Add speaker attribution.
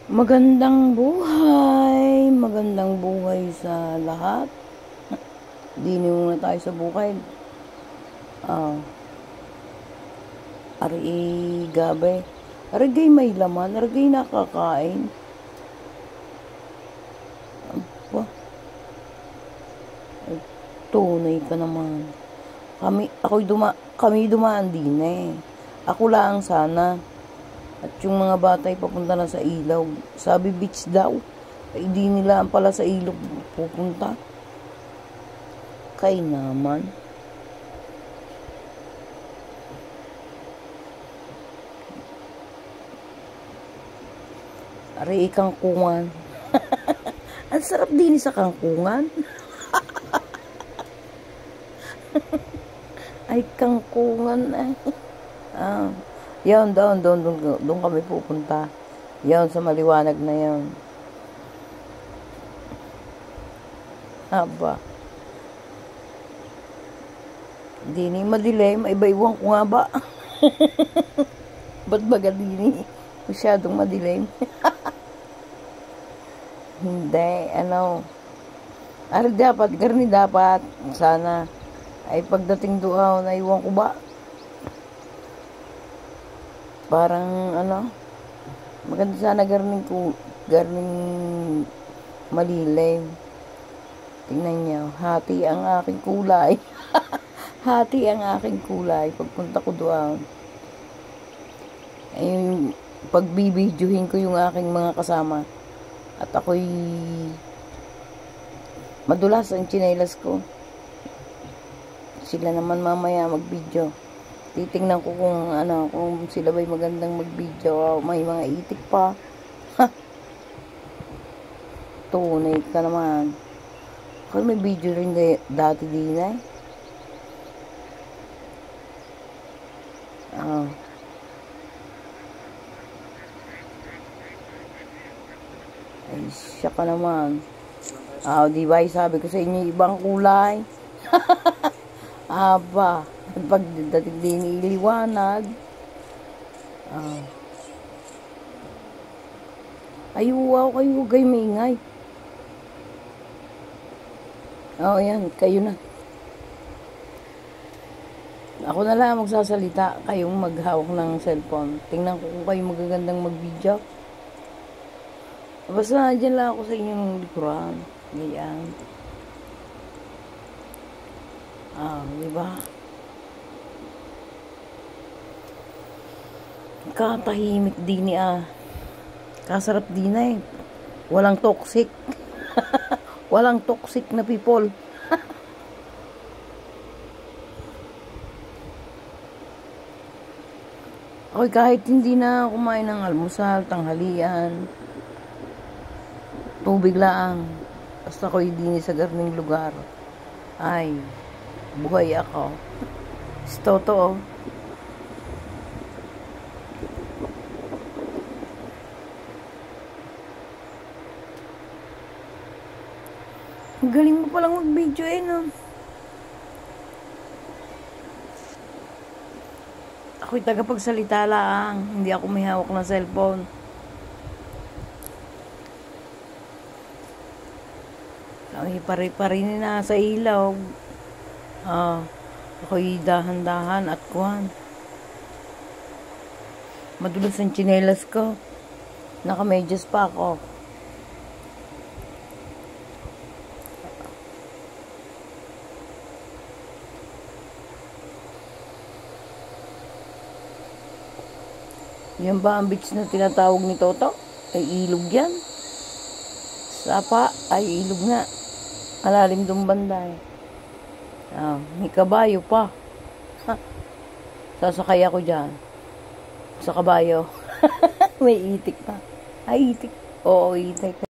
Speaker 1: Magandang buhay sa lahat. Dini muna tayo sa bukid. Ari gabi. Arigay may laman, arigay nakakain. Aba, ay, tunay ka naman. Kami dumaan din eh. Ako lang sana. At yung mga batay papunta na sa ilaw. Sabi beach daw. Ay di nila pala sa ilog pupunta. Kay naman. Ari kangkungan. Ang sarap din sa kangkungan. Ay kangkungan ay. Yan, doon kami pupunta. Yan, sa maliwanag na yan. Aba. Di ni madilim, iba-iwan ko nga ba? Ba't baga di ni? Masyadong madilim. Hindi, garni dapat. Sana, ay pagdating doon, naiwan ko ba? Parang maganda sana garning malilim. Tingnan niyo, hati ang aking kulay. Hati ang aking kulay pagpunta ko doon. Ay pagbibidyohin ko yung aking mga kasama. At ako'y madulas ang tsinelas ko. Sila naman mamaya mag-video. Titingnan ko kung sila ba'y magandang mag-video. May mga itik pa. Ha! Tunay ka naman. Kasi may video rin dati din eh. Ay, siya ka naman. Diba, sabi ko sa inyo, ibang kulay. Aba. Pagdating din iliwanag. Ay, wow, kayo gay maingay. Yan, kayo na. Ako na lang magsasalita, kayong maghawak ng cellphone. Tingnan ko kung kayo magagandang mag-video. Basta dyan lang ako sa inyong likuran. Ganyan. Diba? Katahimik din kasarap din eh. Walang toxic. Walang toxic na people. Okay, kahit hindi na kumain ng almusal, tanghalian, tubig lang. Basta ako'y din sa garning lugar. Ay, buhay ako. Totoo. Galing mo palang mag-video no? Ako'y tagapagsalita lang. Hindi ako may hawak ng cellphone. Kami pare-pare na sa ilaw. Ako'y dahan-dahan at kuhan. Madulas ang tsinelas ko. Nakamedyas pa ako. Yan ba ang beach na tinatawag ni Toto? Ay ilog yan. Sapa ay ilog nga. Malalim dong banda eh. May kabayo pa. Sasakay ako dyan. Sa kabayo. May itik pa. Ay itik. Oo, itik.